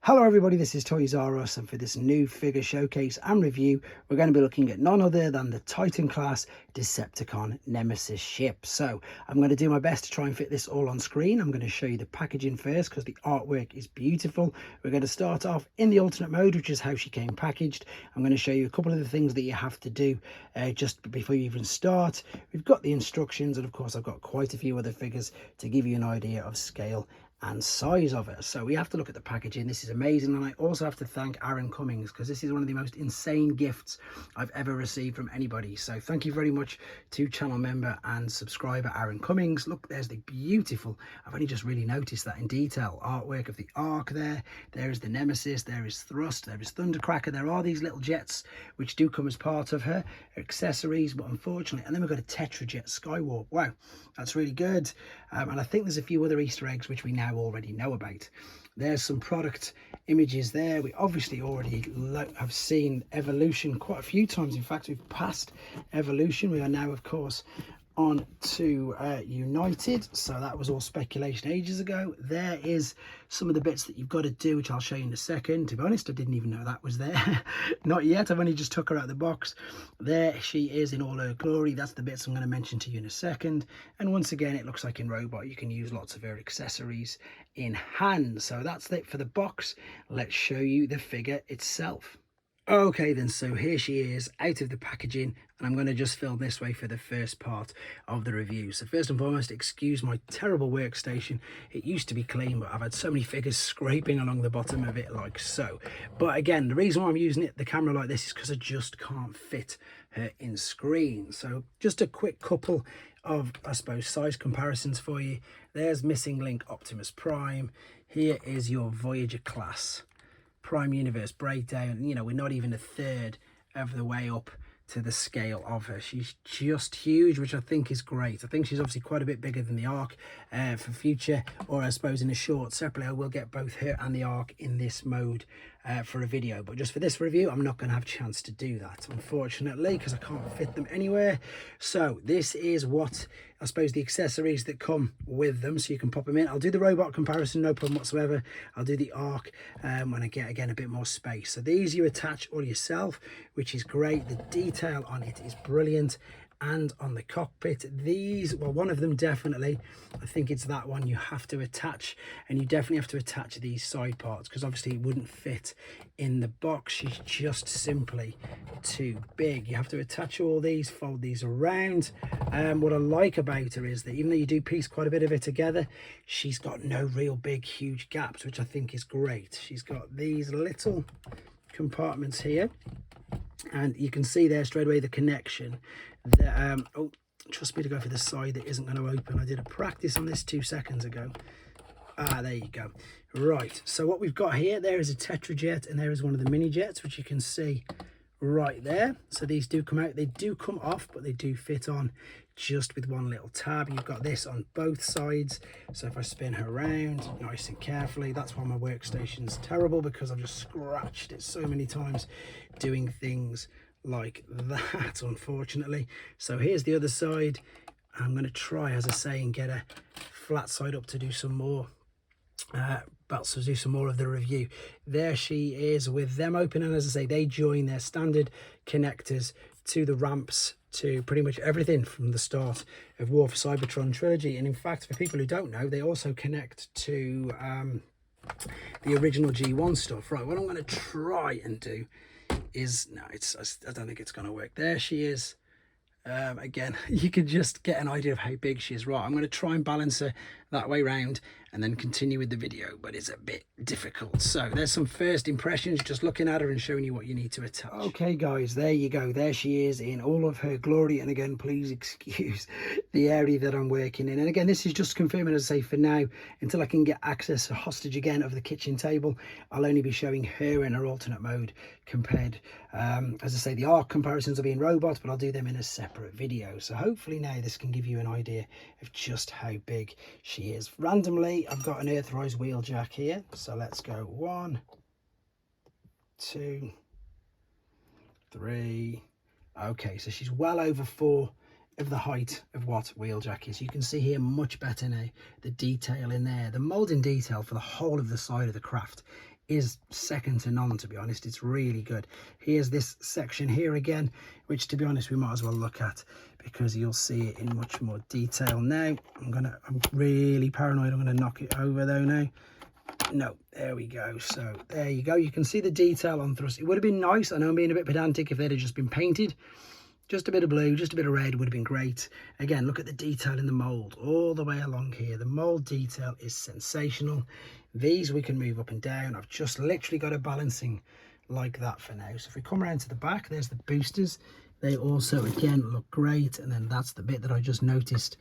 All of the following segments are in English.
Hello everybody, this is Toys R Us, and for this new figure showcase and review we're going to be looking at none other than the Titan class Decepticon Nemesis ship. So I'm going to do my best to try and fit this all on screen. I'm going to show you the packaging first because the artwork is beautiful. We're going to start off in the alternate mode, which is how she came packaged. I'm going to show you a couple of the things that you have to do just before you even start. We've got the instructions, and of course I've got quite a few other figures to give you an idea of scale and size of it. So we have to look at the packaging. This is amazing, and I also have to thank Aaron Cummings because this is one of the most insane gifts I've ever received from anybody. So thank you very much to channel member and subscriber Aaron Cummings. Look, there's the beautiful, I've only just really noticed that in detail, artwork of the Ark there. There is the Nemesis, there is Thrust, there is Thundercracker. There are these little jets which do come as part of her accessories, but unfortunately, and then we've got a Tetrajet Skywarp. Wow, that's really good. And I think there's a few other Easter eggs which we now already know about. There's some product images there. We obviously already have seen Evolution quite a few times. In fact, we've passed Evolution. We are now, of course, on to United, so that was all speculation ages ago. There is some of the bits that you've got to do, which I'll show you in a second. To be honest, I didn't even know that was there. Not yet. I've only just took her out of the box. There she is in all her glory. That's the bits I'm going to mention to you in a second. And once again, it looks like in Robot you can use lots of her accessories in hand. So that's it for the box. Let's show you the figure itself. Okay then, so here she is out of the packaging, and I'm going to just film this way for the first part of the review. So first and foremost, excuse my terrible workstation. It used to be clean, but I've had so many figures scraping along the bottom of it like so. But again, the reason why I'm using the camera like this is because I just can't fit her in screen. So just a quick couple of, I suppose, size comparisons for you. There's Missing Link Optimus Prime. Here is your Voyager class Prime Universe breakdown. You know, we're not even a third of the way up to the scale of her. She's just huge, which I think is great. I think she's obviously quite a bit bigger than the Ark for future, or I suppose in a short separately I will get both her and the Ark in this mode for a video, but just for this review I'm not going to have a chance to do that, unfortunately, because I can't fit them anywhere. So this is what I suppose the accessories that come with them, so you can pop them in. I'll do the robot comparison, no problem whatsoever. I'll do the Ark when I get again a bit more space. So these you attach all yourself, which is great. The detail on it is brilliant. And on the cockpit, these, well, one of them definitely, I think it's that one, you have to attach, and you definitely have to attach these side parts because obviously it wouldn't fit in the box. She's just simply too big. You have to attach all these, fold these around. What I like about her is that even though you do piece quite a bit of it together, she's got no real big huge gaps, which I think is great. She's got these little compartments here, and you can see there straight away the connection. Oh, trust me to go for the side that isn't going to open. I did a practice on this 2 seconds ago. There you go. Right, so what we've got here, there is a Tetrajet, and there is one of the mini jets, which you can see right there. So these do come out, they do come off, but they do fit on just with one little tab. You've got this on both sides, so if I spin her around nice and carefully, that's why my workstation's terrible, because I've just scratched it so many times doing things like that, unfortunately. So here's the other side. I'm going to try, as I say, and get a flat side up to do some more do some more of the review. There she is with them open, and as I say, they join their standard connectors to the ramps to pretty much everything from the start of War for Cybertron trilogy. And in fact, for people who don't know, they also connect to the original G1 stuff. Right, what I'm going to try and do is, no, I don't think it's going to work. There she is. Again, you can just get an idea of how big she is. Right, I'm going to try and balance her that way round and then continue with the video, but it's a bit difficult. So there's some first impressions, just looking at her and showing you what you need to attach. Okay guys, there you go. There she is in all of her glory. And again, please excuse the area that I'm working in. And again, this is just confirming, as I say, for now, until I can get access to hostage again of the kitchen table, I'll only be showing her in her alternate mode compared, as I say, the Ark comparisons will be in robots, but I'll do them in a separate video. So hopefully now this can give you an idea of just how big she is. Randomly, I've got an Earthrise wheel jack here, so let's go 1, 2, 3. Okay, so she's well over 4 of the height of what Wheeljack is. You can see here much better now the detail in there. The moulding detail for the whole of the side of the craft is second to none, to be honest. It's really good. Here's this section here again, which, to be honest, we might as well look at because you'll see it in much more detail now. I'm really paranoid. I'm gonna knock it over though now. No, there we go. So there you go. You can see the detail on thrust. It would have been nice, I know I'm being a bit pedantic, if they'd have just been painted. Just a bit of blue, just a bit of red would have been great. Again, look at the detail in the mould all the way along here. The mould detail is sensational. These we can move up and down. I've just literally got a balancing like that for now. So if we come around to the back, there's the boosters. They also, again, look great. And then that's the bit that I just noticed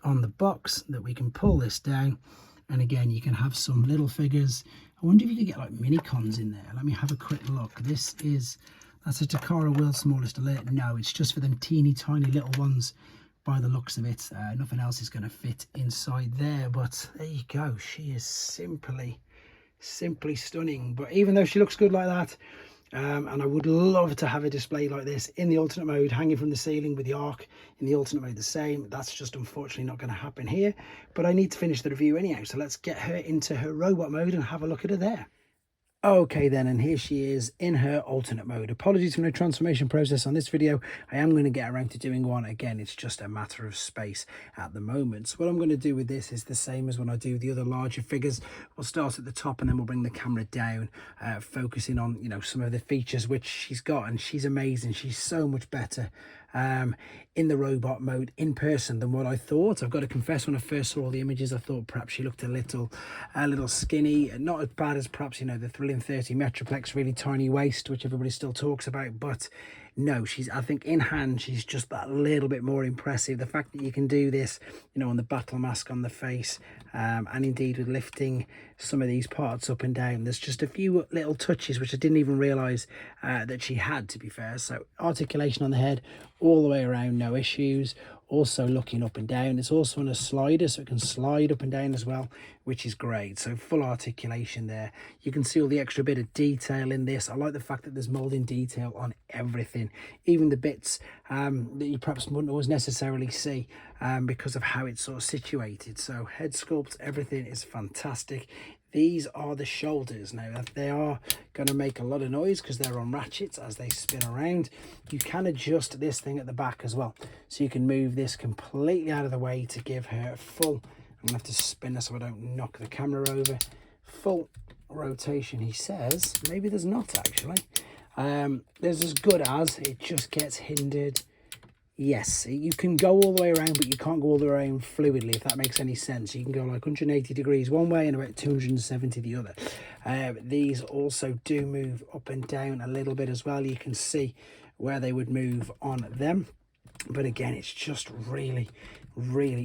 on the box, that we can pull this down. And again, you can have some little figures. I wonder if you could get like mini cons in there. Let me have a quick look. That's a Takara World's Smallest Alert. No, it's just for them teeny tiny little ones by the looks of it. Nothing else is going to fit inside there, but there you go. She is simply stunning. But even though she looks good like that, and I would love to have a display like this in the alternate mode, hanging from the ceiling with the arc in the alternate mode the same. That's just unfortunately not going to happen here, but I need to finish the review anyhow, so let's get her into her robot mode and have a look at her there. Okay then, and here she is in her alternate mode. Apologies for no transformation process on this video. I am going to get around to doing one. Again, it's just a matter of space at the moment. So what I'm going to do with this is the same as when I do the other larger figures. We'll start at the top and then we'll bring the camera down, focusing on, you know, some of the features which she's got, and she's amazing. She's so much better in the robot mode in person than what I thought. I've got to confess, when I first saw all the images, I thought perhaps she looked a little skinny, not as bad as perhaps, you know, the Thrilling 30 Metroplex really tiny waist, which everybody still talks about. But no, I think in hand she's just that little bit more impressive. The fact that you can do this, you know, on the battle mask on the face, and indeed with lifting some of these parts up and down, there's just a few little touches which I didn't even realize that she had, to be fair. So articulation on the head all the way around, no issues. Also looking up and down, it's also on a slider, so it can slide up and down as well, which is great. So full articulation there. You can see all the extra bit of detail in this. I like the fact that there's molding detail on everything, even the bits that you perhaps wouldn't always necessarily see because of how it's sort of situated. So head sculpt, everything is fantastic. These are the shoulders. Now, they are going to make a lot of noise because they're on ratchets as they spin around. You can adjust this thing at the back as well, so you can move this completely out of the way to give her a full, I'm going to have to spin this so I don't knock the camera over, full rotation. He says maybe there's not actually. There's as good as, it just gets hindered. Yes, you can go all the way around, but you can't go all the way around fluidly, if that makes any sense. You can go like 180 degrees one way and about 270 the other. These also do move up and down a little bit as well. You can see where they would move on them. But again, it's just really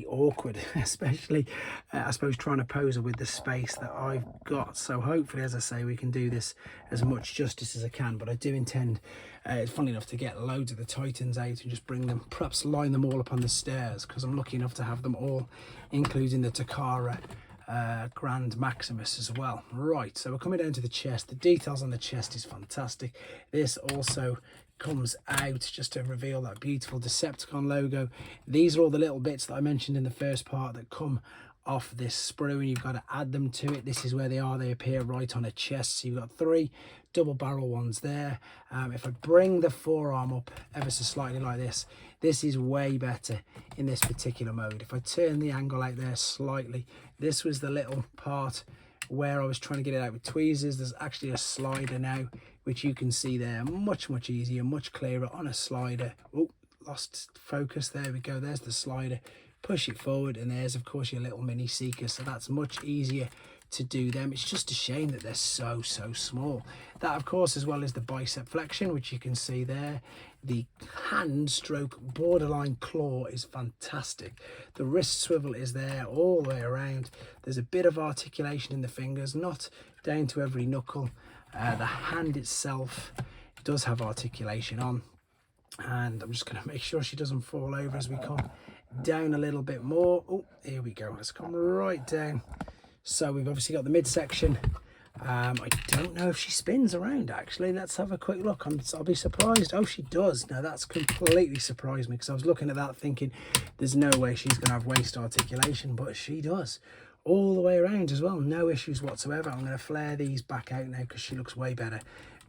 awkward, especially I suppose trying to pose her with the space that I've got. So hopefully, as I say, we can do this as much justice as I can. But I do intend, it's funny enough, to get loads of the Titans out and just bring them, perhaps line them all up on the stairs, because I'm lucky enough to have them all, including the Takara Grand Maximus as well. Right, so we're coming down to the chest. The details on the chest is fantastic. This also comes out just to reveal that beautiful Decepticon logo. These are all the little bits that I mentioned in the first part that come off this sprue, and you've got to add them to it. This is where they are. They appear right on a chest. So you've got 3 double barrel ones there. If I bring the forearm up ever so slightly like this, this is way better in this particular mode. If I turn the angle out there slightly, this was the little part where I was trying to get it out with tweezers. There's actually a slider now, which you can see there, much easier, much clearer on a slider. Oh, lost focus. There we go. There's the slider. Push it forward, and there's of course your little mini seeker. So that's much easier to do them. It's just a shame that they're so small. That of course, as well as the bicep flexion, which you can see there. The hand stroke borderline claw is fantastic. The wrist swivel is there all the way around. There's a bit of articulation in the fingers, not down to every knuckle. The hand itself does have articulation on, and I'm just going to make sure she doesn't fall over as we come down a little bit more. Oh, here we go. Let's come right down. So we've obviously got the midsection. I don't know if she spins around actually. Let's have a quick look. I'll be surprised. Oh, she does. Now that's completely surprised me, because I was looking at that thinking there's no way she's going to have waist articulation, but she does. all the way around as well, no issues whatsoever. I'm going to flare these back out now because she looks way better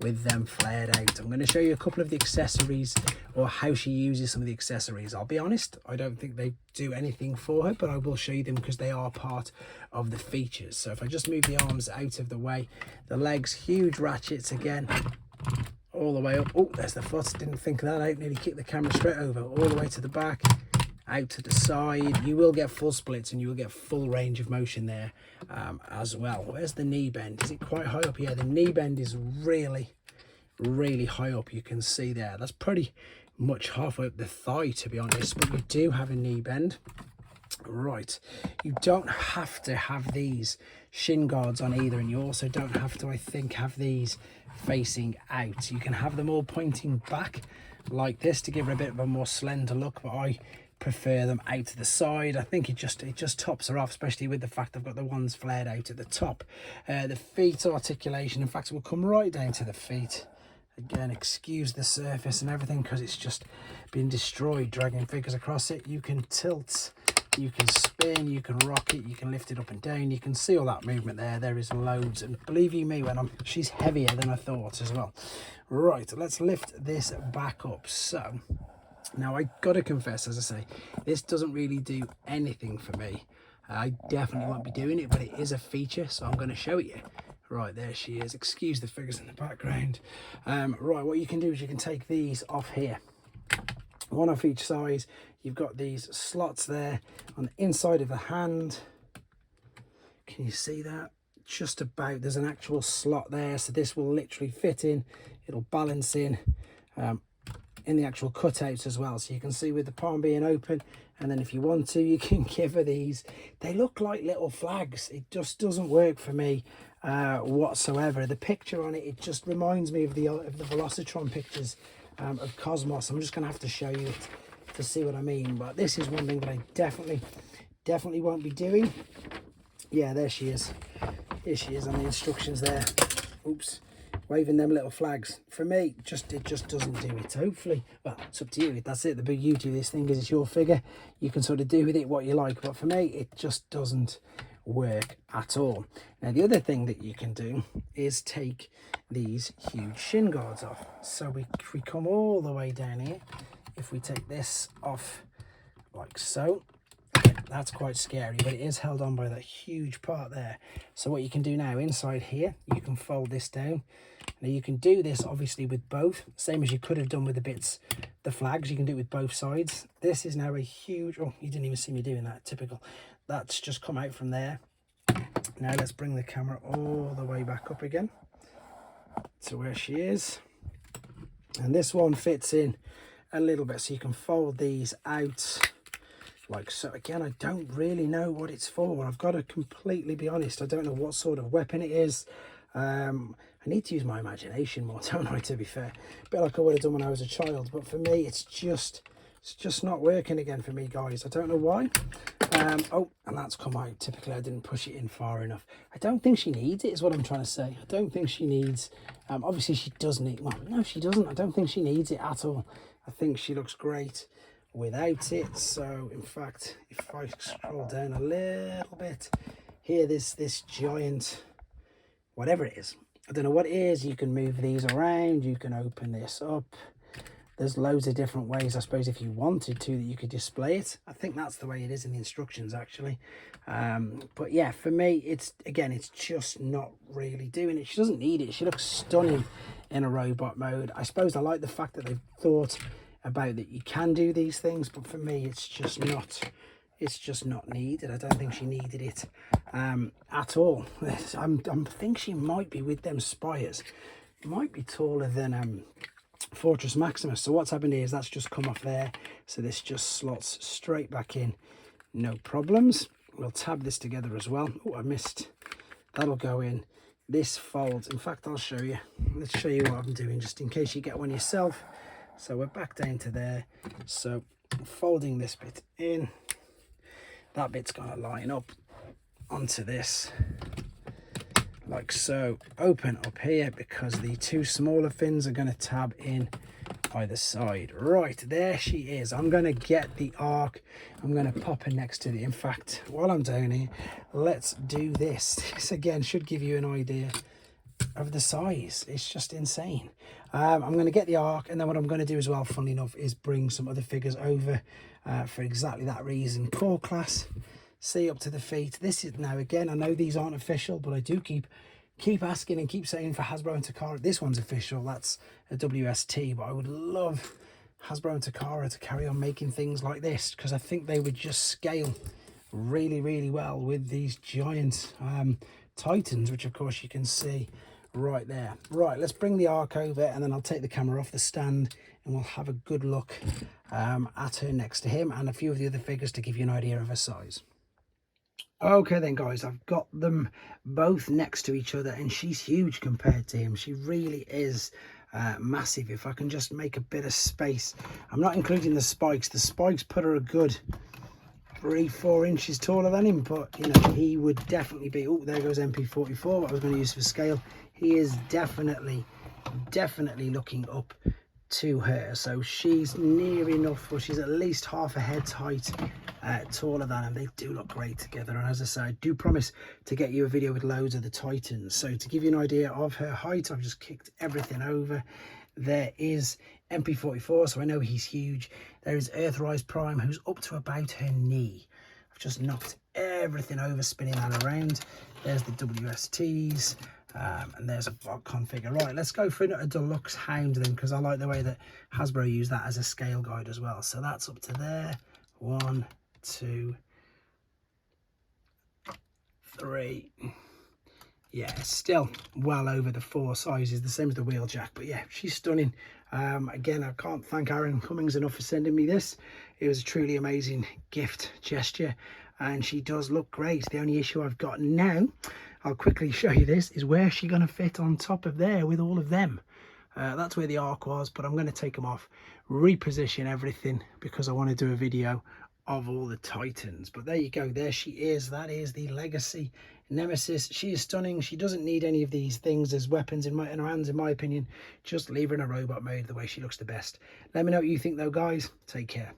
with them flared out. I'm going to show you a couple of the accessories, or how she uses some of the accessories. I'll be honest, I don't think they do anything for her, but I will show you them because they are part of the features. So if I just move the arms out of the way, the legs, huge ratchets again, all the way up. Oh, there's the foot, didn't think of that out, nearly kicked the camera straight over. All the way to the back, out to the side. You will get full splits and you will get full range of motion there as well. Where's the knee bend? Is it quite high up? Yeah, the knee bend is really high up. You can see there, that's pretty much halfway up the thigh, to be honest, but you do have a knee bend. Right, you don't have to have these shin guards on either, and you also don't have to, I think, have these facing out. You can have them all pointing back like this to give it a bit of a more slender look, but I prefer them out to the side. I think it just tops her off, especially with the fact I've got the ones flared out at the top. The feet articulation, in fact, will come right down to the feet. Again, excuse the surface and everything because it's just been destroyed dragging figures across it. You can tilt, you can spin, you can rock it, you can lift it up and down. You can see all that movement there. There is loads, and believe you me, she's heavier than I thought as well. Right, let's lift this back up. So now I gotta confess, as I say, this doesn't really do anything for me. I definitely won't be doing it, but it is a feature, so I'm going to show it you. Right, there she is. Excuse the figures in the background. Right, what you can do is you can take these off here, one off each side. You've got these slots there on the inside of the hand. Can you see that? Just about. There's an actual slot there, so this will literally fit in. It'll balance in the actual cutouts as well, so you can see with the palm being open, and then if you want to, you can give her these. They look like little flags. It just doesn't work for me whatsoever. The picture on it, it just reminds me of the Velocitron pictures of Cosmos. I'm just gonna have to show you it to see what I mean, but this is one thing that I definitely won't be doing. Yeah, there she is. Here she is on the instructions there. Oops, waving them little flags. For me, it just doesn't do it. Hopefully, well, it's up to you. That's it. The big beauty of this thing is it's your figure. You can sort of do with it what you like, but for me, it just doesn't work at all. Now, the other thing that you can do is take these huge shin guards off. So if we come all the way down here, if we take this off like so, that's quite scary, but it is held on by that huge part there. So what you can do now, inside here, you can fold this down. Now you can do this obviously with both, same as you could have done with the bits, the flags. You can do it with both sides. This is now a huge, oh, you didn't even see me doing that, typical. That's just come out from there. Now let's bring the camera all the way back up again to where she is. And this one fits in a little bit, so you can fold these out like so. Again, I don't really know what it's for. I've got to completely be honest. I don't know what sort of weapon it is. I need to use my imagination more, don't I, to be fair? A bit like I would have done when I was a child, but for me, it's just not working again for me, guys. I don't know why. Oh, and that's come out. Typically, I didn't push it in far enough. I don't think she needs it, is what I'm trying to say. I don't think she needs, obviously she does need, well, no, she doesn't. I don't think she needs it at all. I think she looks great without it. So in fact, if I scroll down a little bit here, this giant, whatever it is, I don't know what it is. You can move these around, you can open this up. There's loads of different ways, I suppose, if you wanted to, that you could display it. I think that's the way it is in the instructions, actually. But yeah, for me, it's just not really doing it. She doesn't need it. She looks stunning in a robot mode. I suppose I like the fact that they've thought about that you can do these things, but for me, it's just not needed. I don't think she needed it at all. I think she might be with them spires. Might be taller than Fortress Maximus. So what's happened here is that's just come off there, so this just slots straight back in, no problems. We'll tab this together as well. Oh, I missed. That'll go in. This folds. In fact, I'll show you. Let's show you what I'm doing, just in case you get one yourself. So we're back down to there. So folding this bit in, that bit's gonna line up onto this like so. Open up here because the two smaller fins are going to tab in either side. Right, there she is. I'm going to get the arc. I'm going to pop her next to the, in fact, while I'm down here, let's do this. This again should give you an idea of the size. It's just insane. I'm going to get the arc, and then what I'm going to do as well, funnily enough, is bring some other figures over for exactly that reason. Core class, see up to the feet. This is, now again, I know these aren't official, but I do keep asking and keep saying for Hasbro and Takara, this one's official, that's a WST, but I would love Hasbro and Takara to carry on making things like this, because I think they would just scale really, really well with these giant Titans, which of course you can see right there. Right, let's bring the arc over, and then I'll take the camera off the stand and we'll have a good look at her next to him and a few of the other figures to give you an idea of her size. Okay then guys, I've got them both next to each other, and she's huge compared to him. She really is massive. If I can just make a bit of space, I'm not including the spikes. The spikes put her a good 3-4 inches taller than him, but you know, he would definitely be, oh, there goes MP44, what I was going to use for scale. He is definitely looking up to her, so she's near enough, well, she's at least half a head's height taller than him. They do look great together, and as I say, I do promise to get you a video with loads of the Titans. So to give you an idea of her height, I've just kicked everything over. There is MP44, so I know he's huge. There is Earthrise Prime, who's up to about her knee. I've just knocked everything over, spinning that around. There's the WSTs, and there's a VogCon figure. Right, let's go for a deluxe Hound then, because I like the way that Hasbro used that as a scale guide as well. So that's up to there. 1, 2, 3. Yeah, still well over the 4 sizes, the same as the Wheeljack, but yeah, she's stunning. Again, I can't thank Aaron Cummings enough for sending me this. It was a truly amazing gift gesture, and she does look great. The only issue I've got now, I'll quickly show you this, is where's she going to fit on top of there with all of them. That's where the arc was, but I'm going to take them off, reposition everything, because I want to do a video of all the Titans. But there you go, there she is. That is the Legacy Nemesis. She is stunning. She doesn't need any of these things as weapons in her hands, in my opinion. Just leave her in a robot mode, the way she looks the best. Let me know what you think though, guys. Take care.